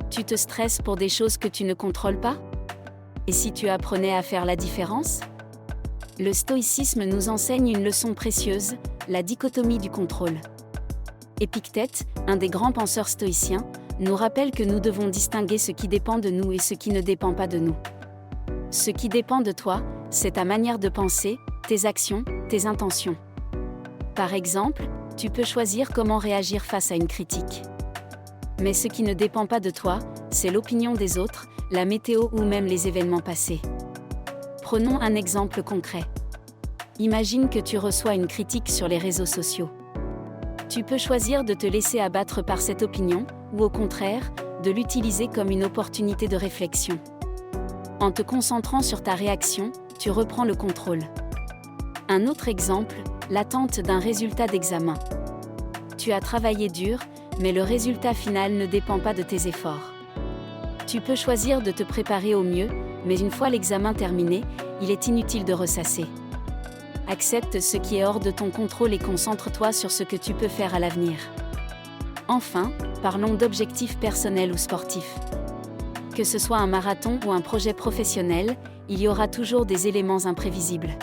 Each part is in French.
Tu te stresses pour des choses que tu ne contrôles pas? Et si tu apprenais à faire la différence? Le stoïcisme nous enseigne une leçon précieuse, la dichotomie du contrôle. Épictète, un des grands penseurs stoïciens, nous rappelle que nous devons distinguer ce qui dépend de nous et ce qui ne dépend pas de nous. Ce qui dépend de toi, c'est ta manière de penser, tes actions, tes intentions. Par exemple, tu peux choisir comment réagir face à une critique. Mais ce qui ne dépend pas de toi, c'est l'opinion des autres, la météo ou même les événements passés. Prenons un exemple concret. Imagine que tu reçois une critique sur les réseaux sociaux. Tu peux choisir de te laisser abattre par cette opinion, ou au contraire, de l'utiliser comme une opportunité de réflexion. En te concentrant sur ta réaction, tu reprends le contrôle. Un autre exemple, l'attente d'un résultat d'examen. Tu as travaillé dur, mais le résultat final ne dépend pas de tes efforts. Tu peux choisir de te préparer au mieux, mais une fois l'examen terminé, il est inutile de ressasser. Accepte ce qui est hors de ton contrôle et concentre-toi sur ce que tu peux faire à l'avenir. Enfin, parlons d'objectifs personnels ou sportifs. Que ce soit un marathon ou un projet professionnel, il y aura toujours des éléments imprévisibles.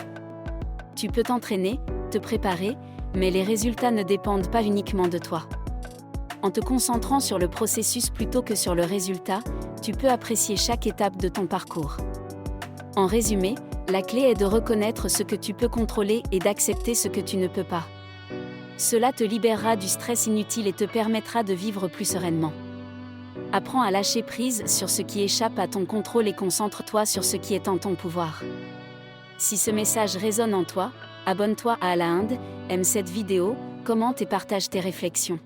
Tu peux t'entraîner, te préparer, mais les résultats ne dépendent pas uniquement de toi. En te concentrant sur le processus plutôt que sur le résultat, tu peux apprécier chaque étape de ton parcours. En résumé, la clé est de reconnaître ce que tu peux contrôler et d'accepter ce que tu ne peux pas. Cela te libérera du stress inutile et te permettra de vivre plus sereinement. Apprends à lâcher prise sur ce qui échappe à ton contrôle et concentre-toi sur ce qui est en ton pouvoir. Si ce message résonne en toi, abonne-toi à La Inde, aime cette vidéo, commente et partage tes réflexions.